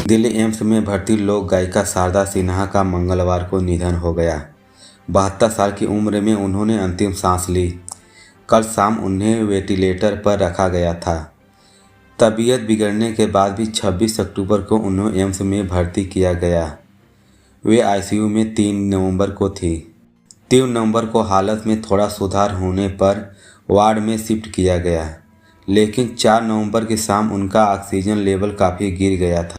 Delhi AIIMS में भर्ती लोक गायिका शारदा सिन्हा का मंगलवार को निधन हो गया। 72 साल की उम्र में उन्होंने अंतिम सांस ली। कल शाम उन्हें वेंटिलेटर पर रखा गया था। तबीयत बिगड़ने के बाद भी 26 अक्टूबर को उन्हें एम्स में भर्ती किया गया। वे आईसीयू में 3 नवंबर को थी। 3 नवंबर को हालत में थोड़ा सुधार होने पर वार्ड में शिफ्ट किया गया, लेकिन 4 नवंबर की शाम उनका ऑक्सीजन लेवल काफ़ी गिर गया था,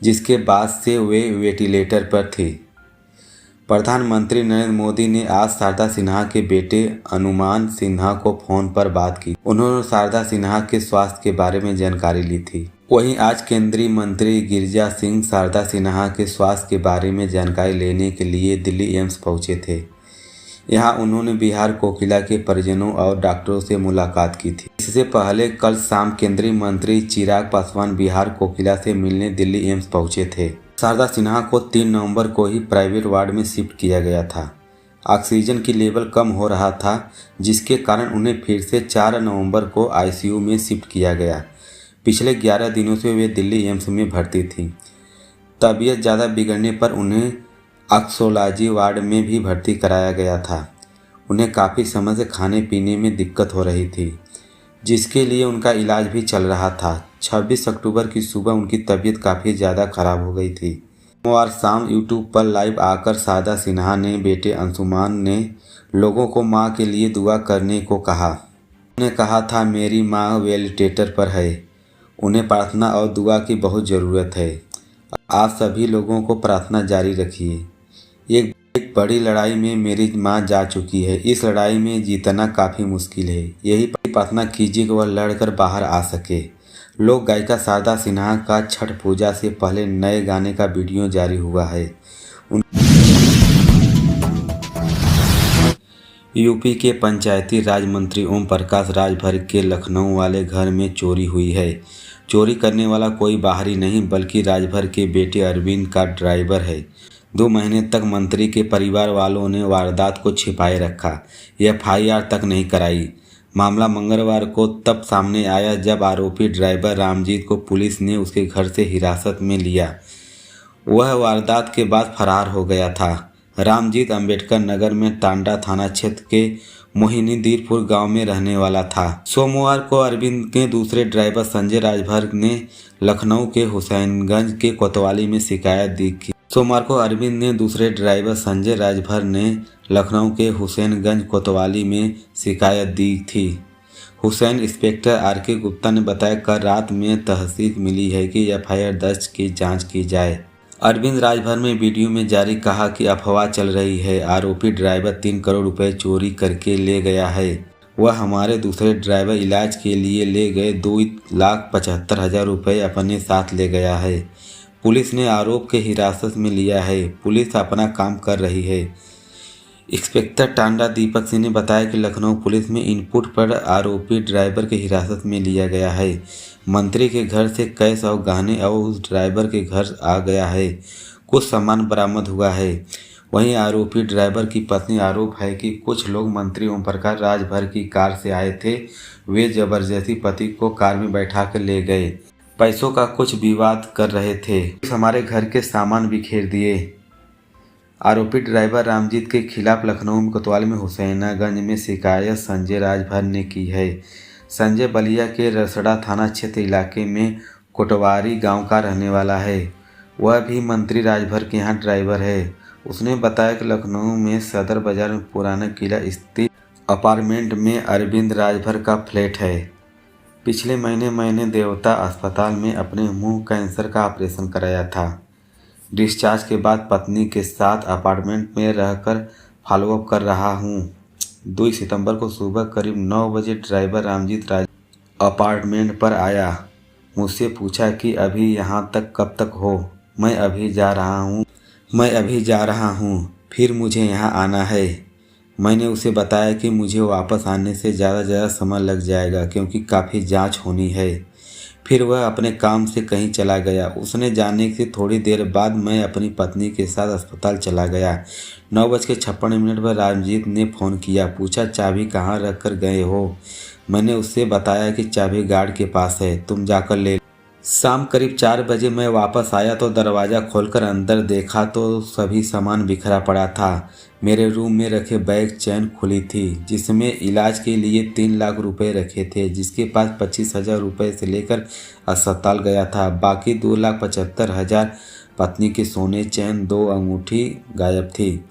जिसके बाद से वे वेंटिलेटर पर थी। प्रधानमंत्री नरेंद्र मोदी ने आज शारदा सिन्हा के बेटे अनुमान सिन्हा को फोन पर बात की। उन्होंने शारदा सिन्हा के स्वास्थ्य के बारे में जानकारी ली थी। वहीं आज केंद्रीय मंत्री गिरिराज सिंह शारदा सिन्हा के स्वास्थ्य के बारे में जानकारी लेने के लिए दिल्ली एम्स पहुंचे थे। यहां उन्होंने बिहार कोकिला के परिजनों और डॉक्टरों से मुलाकात की थी। इससे पहले कल शाम केंद्रीय मंत्री चिराग पासवान बिहार कोकिला से मिलने दिल्ली एम्स पहुंचे थे। शारदा सिन्हा को 3 नवंबर को ही प्राइवेट वार्ड में शिफ्ट किया गया था। ऑक्सीजन की लेवल कम हो रहा था, जिसके कारण उन्हें फिर से 4 नवंबर को आईसीयू में शिफ्ट किया गया। पिछले 11 दिनों से वे दिल्ली एम्स में भर्ती थीं। तबीयत ज़्यादा बिगड़ने पर उन्हें ऑक्सोलॉजी वार्ड में भी भर्ती कराया गया था। उन्हें काफ़ी समय से खाने पीने में दिक्कत हो रही थी, जिसके लिए उनका इलाज भी चल रहा था। 26 अक्टूबर की सुबह उनकी तबीयत काफ़ी ज़्यादा खराब हो गई थी। सोमवार शाम यूट्यूब पर लाइव आकर शारदा सिन्हा ने बेटे अंशुमान ने लोगों को मां के लिए दुआ करने को कहा। उन्होंने कहा था, मेरी मां वेंटिलेटर पर है, उन्हें प्रार्थना और दुआ की बहुत ज़रूरत है। आप सभी लोगों को प्रार्थना जारी रखिए। एक बड़ी लड़ाई में मेरी मां जा चुकी है। इस लड़ाई में जीतना काफ़ी मुश्किल है। यही प्रार्थना कीजिए कि वह लड़कर बाहर आ सके। लोक गायिका शारदा सिन्हा का छठ पूजा से पहले नए गाने का वीडियो जारी हुआ है। यूपी के पंचायती राज मंत्री ओम प्रकाश राजभर के लखनऊ वाले घर में चोरी हुई है। चोरी करने वाला कोई बाहरी नहीं बल्कि राजभर के बेटे अरविंद का ड्राइवर है। 2 महीने तक मंत्री के परिवार वालों ने वारदात को छिपाए रखा। एफआईआर तक नहीं कराई। मामला मंगलवार को तब सामने आया जब आरोपी ड्राइवर रामजीत को पुलिस ने उसके घर से हिरासत में लिया। वह वारदात के बाद फरार हो गया था। रामजीत अंबेडकर नगर में टांडा थाना क्षेत्र के मोहिनीदीरपुर गांव में रहने वाला था। सोमवार को अरविंद के दूसरे ड्राइवर संजय राजभर ने लखनऊ के हुसैनगंज के कोतवाली में शिकायत दी थी। सोमवार को अरविंद ने दूसरे ड्राइवर संजय राजभर ने लखनऊ के हुसैनगंज कोतवाली में शिकायत दी थी। हुसैन इंस्पेक्टर आरके गुप्ता ने बताया, कल रात में तहसील मिली है कि एफआईआर दर्ज की जांच की जाए। अरविंद राजभर में वीडियो में जारी कहा कि अफवाह चल रही है, आरोपी ड्राइवर 3 करोड़ रुपए चोरी करके ले गया है। वह हमारे दूसरे ड्राइवर इलाज के लिए ले गए 2,75,000 रुपये अपने साथ ले गया है। पुलिस ने आरोप के हिरासत में लिया है। पुलिस अपना काम कर रही है। इंस्पेक्टर टांडा दीपक सिंह ने बताया कि लखनऊ पुलिस में इनपुट पर आरोपी ड्राइवर के हिरासत में लिया गया है। मंत्री के घर से कैश और गहने और उस ड्राइवर के घर आ गया है। कुछ सामान बरामद हुआ है। वहीं आरोपी ड्राइवर की पत्नी आरोप है कि कुछ लोग मंत्री ओम प्रकाश राजभर की कार से आए थे। वे जबरदस्ती पति को कार में बैठा कर ले गए। पैसों का कुछ विवाद कर रहे थे। हमारे घर के सामान बिखेर दिए। आरोपी ड्राइवर रामजीत के खिलाफ लखनऊ कोतवाली में हुसैनागंज में शिकायत संजय राजभर ने की है। संजय बलिया के रसड़ा थाना क्षेत्र इलाके में कोटवारी गांव का रहने वाला है। वह भी मंत्री राजभर के यहाँ ड्राइवर है। उसने बताया कि लखनऊ में सदर बाजार में पुराना किला स्थित अपार्टमेंट में अरविंद राजभर का फ्लैट है। पिछले महीने मैंने देवता अस्पताल में अपने मुंह कैंसर का ऑपरेशन कराया था। डिस्चार्ज के बाद पत्नी के साथ अपार्टमेंट में रहकर फॉलोअप कर रहा हूँ। 2 सितंबर को सुबह करीब 9 बजे ड्राइवर रामजीत राज अपार्टमेंट पर आया। मुझसे पूछा कि अभी यहाँ तक कब तक हो। मैं अभी जा रहा हूँ, फिर मुझे यहाँ आना है। मैंने उसे बताया कि मुझे वापस आने से ज़्यादा समय लग जाएगा क्योंकि काफ़ी जांच होनी है। फिर वह अपने काम से कहीं चला गया। उसने जाने की थोड़ी देर बाद मैं अपनी पत्नी के साथ अस्पताल चला गया। 9:56 पर रामजीत ने फ़ोन किया। पूछा, चाबी कहाँ रख कर गए हो? मैंने उससे बताया कि चाबी गार्ड के पास है, तुम जाकर ले। शाम करीब 4 बजे मैं वापस आया तो दरवाज़ा खोलकर अंदर देखा तो सभी सामान बिखरा पड़ा था। मेरे रूम में रखे बैग चेन खुली थी जिसमें इलाज के लिए 3 लाख रुपए रखे थे, जिसके पास 25,000 रुपये से लेकर अस्पताल गया था। बाकी 2,75,000 पत्नी के सोने चैन 2 अंगूठी गायब थी।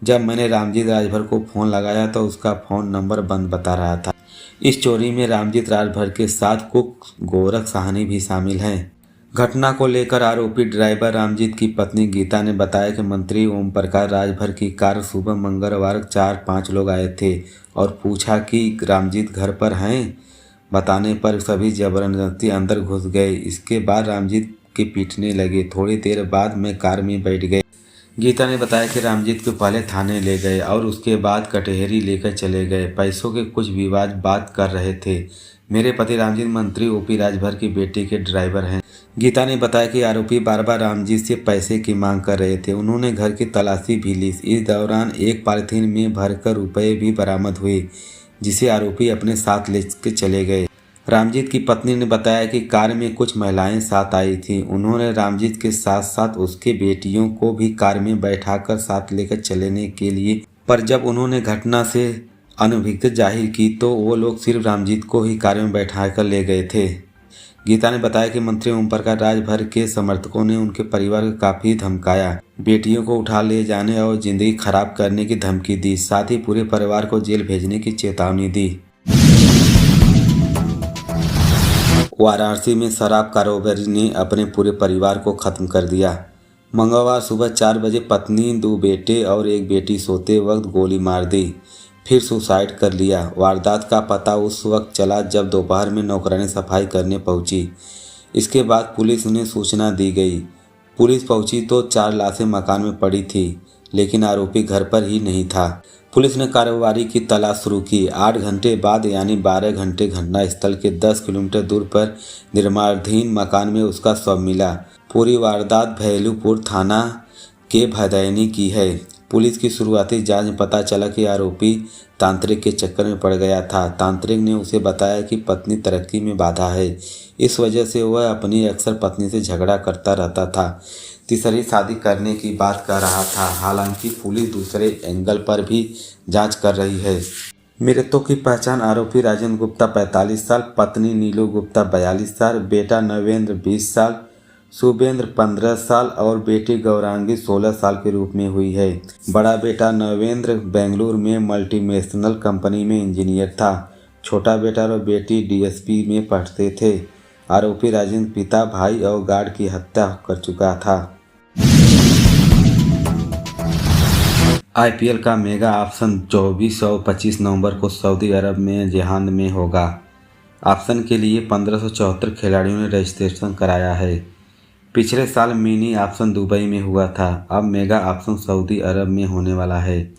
जब मैंने रामजीत राजभर को फ़ोन लगाया तो उसका फ़ोन नंबर बंद बता रहा था। इस चोरी में रामजीत राजभर के साथ कुक गोरख साहनी भी शामिल हैं। घटना को लेकर आरोपी ड्राइवर रामजीत की पत्नी गीता ने बताया कि मंत्री ओम प्रकाश राजभर की कार सुबह मंगलवार 4-5 लोग आए थे और पूछा कि रामजीत घर पर हैं। बताने पर सभी जबरदस्ती अंदर घुस गए। इसके बाद रामजीत के पीटने लगे। थोड़ी देर बाद मैं कार में बैठ गई। गीता ने बताया कि रामजीत को पहले थाने ले गए और उसके बाद कटहरी लेकर चले गए। पैसों के कुछ विवाद बात कर रहे थे। मेरे पति रामजीत मंत्री ओपी राजभर की बेटी के ड्राइवर हैं। गीता ने बताया कि आरोपी बार बार रामजीत से पैसे की मांग कर रहे थे। उन्होंने घर की तलाशी भी ली। इस दौरान एक पॉलिथीन में भरकर रुपए भी बरामद हुए, जिसे आरोपी अपने साथ लेकर चले गए। रामजीत की पत्नी ने बताया कि कार में कुछ महिलाएं साथ आई थीं। उन्होंने रामजीत के साथ साथ उसके बेटियों को भी कार में बैठाकर साथ लेकर चलने के लिए, पर जब उन्होंने घटना से अनभिज्ञता जाहिर की तो वो लोग सिर्फ रामजीत को ही कार में बैठाकर ले गए थे। गीता ने बताया कि मंत्री ओम प्रकाश राजभर के समर्थकों ने उनके परिवार को काफ़ी धमकाया, बेटियों को उठा ले जाने और जिंदगी खराब करने की धमकी दी, साथ ही पूरे परिवार को जेल भेजने की चेतावनी दी। वाराणसी में शराब कारोबारी ने अपने पूरे परिवार को खत्म कर दिया। मंगलवार सुबह 4 बजे पत्नी, 2 बेटे और एक बेटी सोते वक्त गोली मार दी, फिर सुसाइड कर लिया। वारदात का पता उस वक्त चला जब दोपहर में नौकरानी सफाई करने पहुंची। इसके बाद पुलिस ने सूचना दी गई। पुलिस पहुंची तो 4 लाशें मकान में पड़ी थी, लेकिन आरोपी घर पर ही नहीं था। पुलिस ने कार्रवाई की तलाश शुरू की। 8 घंटे बाद यानी 12 घंटे घटनास्थल के 10 किलोमीटर दूर पर निर्माणाधीन मकान में उसका शव मिला। पूरी वारदात भैलूपुर थाना के भदैनी की है। पुलिस की शुरुआती जांच में पता चला कि आरोपी तांत्रिक के चक्कर में पड़ गया था। तांत्रिक ने उसे बताया कि पत्नी तरक्की में बाधा है, इस वजह से वह अपनी अक्सर पत्नी से झगड़ा करता रहता था, तीसरी शादी करने की बात कर रहा था। हालांकि पुलिस दूसरे एंगल पर भी जांच कर रही है। मृतकों की पहचान आरोपी राजेंद्र गुप्ता 45 साल, पत्नी नीलू गुप्ता 42 साल, बेटा नवेंद्र 20 साल, शुभेंद्र 15 साल और बेटी गौरांगी 16 साल के रूप में हुई है। बड़ा बेटा नवेंद्र बेंगलुरु में मल्टीनेशनल कंपनी में इंजीनियर था। छोटा बेटा और बेटी डीएसपी में पढ़ते थे। आरोपी राजेंद्र पिता, भाई और गार्ड की हत्या कर चुका था। आईपीएल का मेगा ऑप्शन 24 और 25 नवंबर को सऊदी अरब में जेहान में होगा। ऑप्शन के लिए 1574 खिलाड़ियों ने रजिस्ट्रेशन कराया है। पिछले साल मिनी ऑप्शन दुबई में हुआ था, अब मेगा ऑप्शन सऊदी अरब में होने वाला है।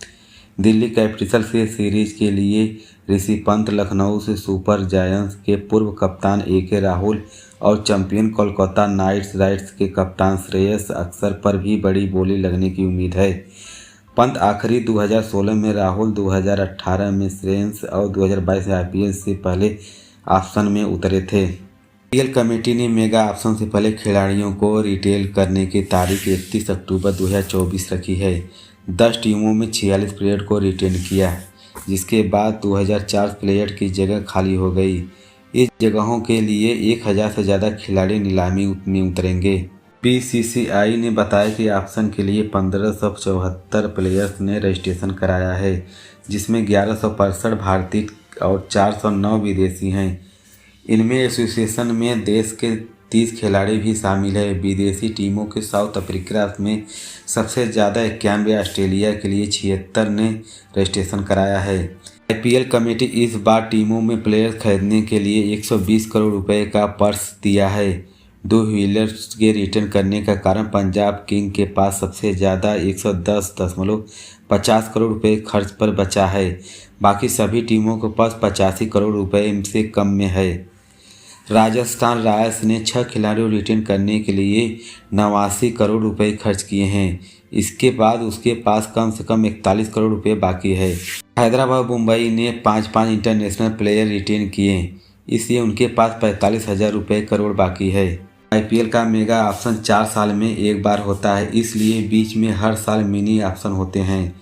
दिल्ली कैपिटल्स से सीरीज के लिए ऋषि पंत, लखनऊ से सुपर जायंट्स के पूर्व कप्तान एके राहुल और चैंपियन कोलकाता नाइट राइडर्स के कप्तान श्रेयस अय्यर पर भी बड़ी बोली लगने की उम्मीद है। पंत आखिरी 2016 में, राहुल 2018 में श्रेयस और 2022 में आईपीएल से पहले ऑप्शन में उतरे थे। आईपीएल कमेटी ने मेगा ऑप्शन से पहले खिलाड़ियों को रिटेल करने की तारीख 31 अक्टूबर 2024 रखी है। 10 टीमों में 46 प्लेयर को रिटेन किया, जिसके बाद 2004 प्लेयर की जगह खाली हो गई। इस जगहों के लिए 1000 से ज़्यादा खिलाड़ी नीलामी में उतरेंगे। बीसीसीआई ने बताया कि ऑप्शन के लिए 1574 प्लेयर्स ने रजिस्ट्रेशन कराया है, जिसमें 1165 भारतीय और 409 विदेशी हैं। इनमें एसोसिएशन में देश के 30 खिलाड़ी भी शामिल है। विदेशी टीमों के साउथ अफ्रीका में सबसे ज़्यादा 91, ऑस्ट्रेलिया के लिए 76 ने रजिस्ट्रेशन कराया है। आईपीएल कमेटी इस बार टीमों में प्लेयर खरीदने के लिए 120 करोड़ रुपए का पर्स दिया है। 2 व्हीलर्स के रिटर्न करने का कारण पंजाब किंग के पास सबसे ज़्यादा 110.50 करोड़ रुपए खर्च पर बचा है। बाकी सभी टीमों के पास 85 करोड़ रुपए से कम में है। राजस्थान रॉयल्स ने 6 खिलाड़ियों रिटेन करने के लिए 89 करोड़ रुपए खर्च किए हैं। इसके बाद उसके पास कम से कम 41 करोड़ रुपए बाकी है। हैदराबाद मुंबई ने 5 इंटरनेशनल प्लेयर रिटेन किए, इसलिए उनके पास 45,000 रुपये करोड़ बाकी है। आईपीएल का मेगा ऑप्शन 4 साल में एक बार होता है, इसलिए बीच में हर साल मिनी ऑप्शन होते हैं।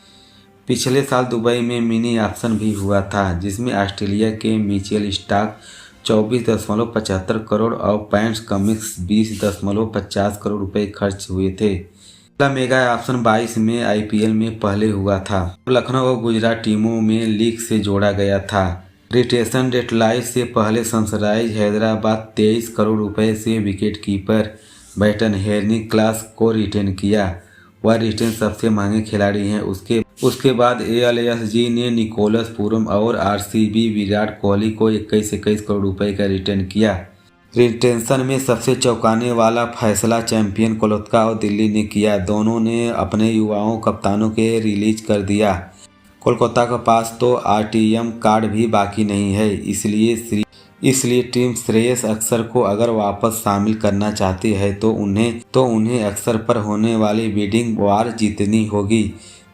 पिछले साल दुबई में मिनी ऑप्शन भी हुआ था, जिसमें ऑस्ट्रेलिया के मिचेल स्टार्क 24.75 करोड़ और पैट कमिंस 20.50 करोड़ रुपए खर्च हुए थे। पहला मेगा ऑप्शन 22 में आईपीएल में पहले हुआ था। लखनऊ और गुजरात टीमों में लीग से जोड़ा गया था। रिटेंशन डेडलाइन से पहले सनराइज हैदराबाद 23 करोड़ रुपए से विकेटकीपर बैटन हेनरी क्लास को रिटेन किया। वह रिटेन सबसे महंगे खिलाड़ी हैं। उसके बाद एलएसजी ने निकोलस पूरन और आरसीबी विराट कोहली को 21 करोड़ रुपए का रिटेन किया। रिटेंशन में सबसे चौंकाने वाला फैसला चैंपियन कोलकाता और दिल्ली ने किया। दोनों ने अपने युवाओं कप्तानों के रिलीज कर दिया। कोलकाता के पास तो आरटीएम कार्ड भी बाकी नहीं है, इसलिए टीम श्रेयस अय्यर को अगर वापस शामिल करना चाहती है तो उन्हें अय्यर पर होने वाली बिडिंग वार जीतनी होगी।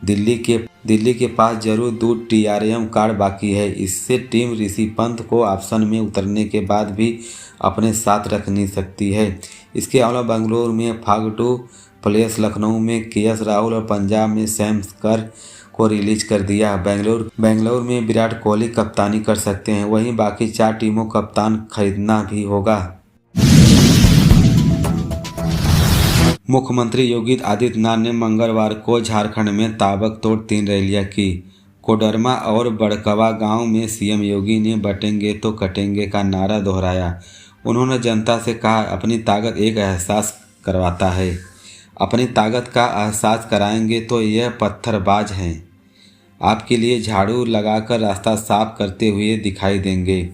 दिल्ली के पास जरूर 2 टीआरएम कार्ड बाकी है। इससे टीम ऋषि पंत को ऑप्शन में उतरने के बाद भी अपने साथ रख नहीं सकती है। इसके अलावा बेंगलुरु में फागडू प्लेयर्स, लखनऊ में केएस राहुल और पंजाब में सैम करन को रिलीज कर दिया। बेंगलुरु में विराट कोहली कप्तानी कर सकते हैं, वहीं बाकी 4 टीमों कप्तान खरीदना भी होगा। मुख्यमंत्री योगी आदित्यनाथ ने मंगलवार को झारखंड में ताबड़तोड़ 3 रैलियां की। कोडरमा और बड़कवा गांव में सीएम योगी ने बटेंगे तो कटेंगे का नारा दोहराया। उन्होंने जनता से कहा, अपनी ताकत एक एहसास करवाता है। अपनी ताकत का एहसास कराएंगे तो यह पत्थरबाज हैं, आपके लिए झाड़ू लगाकर रास्ता साफ करते हुए दिखाई देंगे।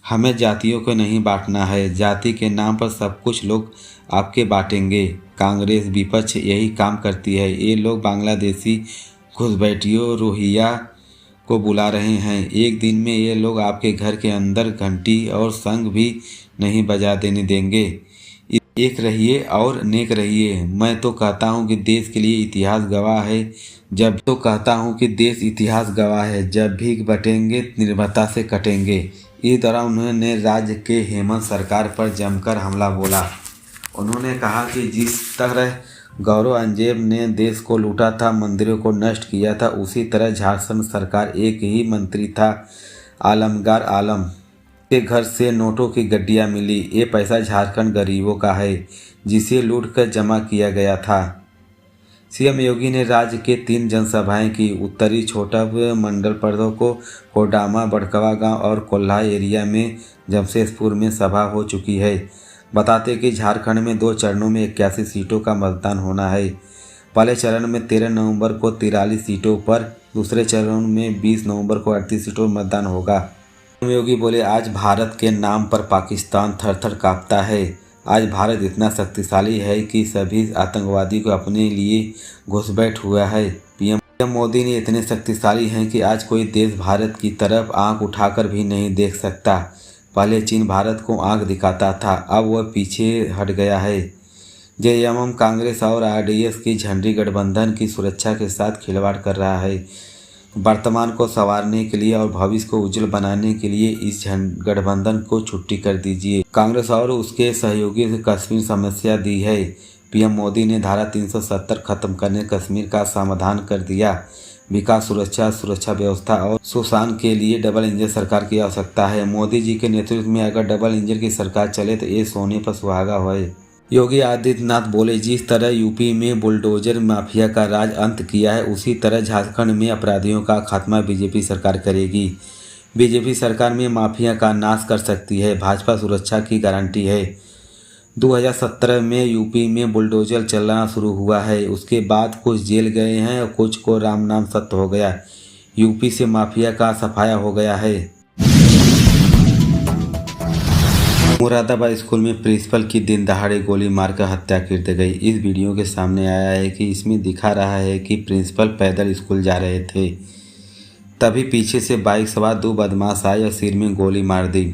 हमें जातियों को नहीं बांटना है, जाति के नाम पर सब कुछ लोग आपके बांटेंगे। कांग्रेस विपक्ष यही काम करती है। ये लोग बांग्लादेशी घुसपैठियों रोहिंग्या को बुला रहे हैं। एक दिन में ये लोग आपके घर के अंदर घंटी और शंख भी नहीं बजा देने देंगे। एक रहिए और नेक रहिए। मैं तो कहता हूँ कि देश के लिए इतिहास गवाह है। जब भी बटेंगे निर्भयता से कटेंगे। इस दौरान उन्होंने राज्य के हेमंत सरकार पर जमकर हमला बोला। उन्होंने कहा कि जिस तरह औरंगजेब ने देश को लूटा था, मंदिरों को नष्ट किया था, उसी तरह झारखंड सरकार एक ही मंत्री था, आलमगीर आलम के घर से नोटों की गड्डियां मिली। ये पैसा झारखंड गरीबों का है, जिसे लूटकर जमा किया गया था। सीएम योगी ने राज्य के 3 जनसभाएं की। उत्तरी छोटा मंडल प्रदेश को कोडरमा, बड़कवा गांव और कोल्हा एरिया में जमशेदपुर में सभा हो चुकी है। बताते कि झारखंड में 2 चरणों में 81 सीटों का मतदान होना है। पहले चरण में 13 नवंबर को 43 सीटों पर, दूसरे चरण में 20 नवंबर को 38 सीटों पर मतदान होगा। योगी बोले, आज भारत के नाम पर पाकिस्तान थर-थर कांपता है। आज भारत इतना शक्तिशाली है कि सभी आतंकवादी को अपने लिए घुसपैठ हुआ है। पीएम मोदी ने इतने शक्तिशाली हैं कि आज कोई देश भारत की तरफ आंख उठाकर भी नहीं देख सकता। पहले चीन भारत को आंख दिखाता था, अब वह पीछे हट गया है। जेएमएम कांग्रेस और आरडीएस की झंडी गठबंधन की सुरक्षा के साथ खिलवाड़ कर रहा है। वर्तमान को संवारने के लिए और भविष्य को उज्जवल बनाने के लिए इस गठबंधन को छुट्टी कर दीजिए। कांग्रेस और उसके सहयोगी से कश्मीर समस्या दी है। पीएम मोदी ने धारा 370 खत्म करने कश्मीर का समाधान कर दिया। विकास, सुरक्षा व्यवस्था और सुशासन के लिए डबल इंजन सरकार की आवश्यकता है। मोदी जी के नेतृत्व में अगर डबल इंजन की सरकार चले तो ये सोने पर सुहागा है। योगी आदित्यनाथ बोले, जिस तरह यूपी में बुलडोजर माफिया का राज अंत किया है, उसी तरह झारखंड में अपराधियों का खात्मा बीजेपी सरकार करेगी। बीजेपी सरकार में माफिया का नाश कर सकती है। भाजपा सुरक्षा की गारंटी है। 2017 में यूपी में बुलडोजर चलना शुरू हुआ है। उसके बाद कुछ जेल गए हैं और कुछ को राम नाम सत्य हो गया। यूपी से माफिया का सफाया हो गया है। मुरादाबाद स्कूल में प्रिंसिपल की दिन दहाड़े गोली मारकर हत्या कर दी गई। इस वीडियो के सामने आया है कि इसमें दिखा रहा है कि प्रिंसिपल पैदल स्कूल जा रहे थे, तभी पीछे से बाइक सवार 2 बदमाश आए और सिर में गोली मार दी।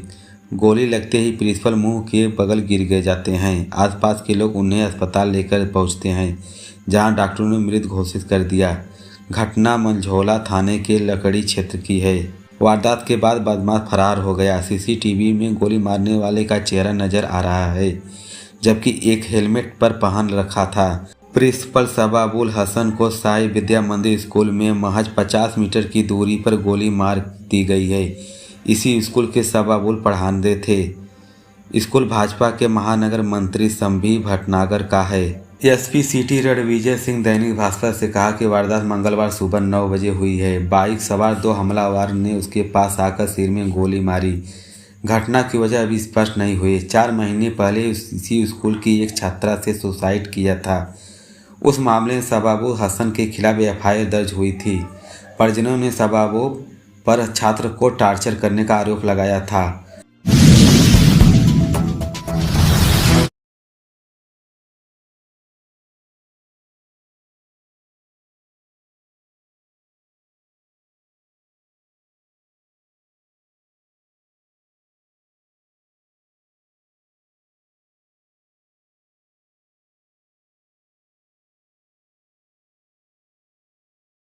गोली लगते ही प्रिंसिपल मुंह के बगल गिर जाते हैं। आसपास के लोग उन्हें अस्पताल लेकर पहुंचते हैं, जहां डॉक्टरों ने मृत घोषित कर दिया। घटना मंझौला थाने के लकड़ी क्षेत्र की है। वारदात के बाद बदमाश फरार हो गया। सीसीटीवी में गोली मारने वाले का चेहरा नजर आ रहा है। जबकि एक हेलमेट पर पहन रखा था। प्रिंसिपल सबाबुल हसन को साई विद्या मंदिर स्कूल में महज 50 मीटर की दूरी पर गोली मार दी गई है। इसी स्कूल के सबाबुल पढ़ाते थे। स्कूल भाजपा के महानगर मंत्री संभी भटनागर का है। एसपी सिटी रणविजय सिंह दैनिक भास्कर से कहा कि वारदात मंगलवार सुबह 9 बजे हुई है। बाइक सवार 2 हमलावर ने उसके पास आकर सिर में गोली मारी। घटना की वजह अभी स्पष्ट नहीं हुई। 4 महीने पहले इसी स्कूल की एक छात्रा से सुसाइड किया था। उस मामले में सबाबुल हसन के खिलाफ एफआईआर दर्ज हुई थी। परिजनों ने सबाबुल पर छात्र को टार्चर करने का आरोप लगाया था।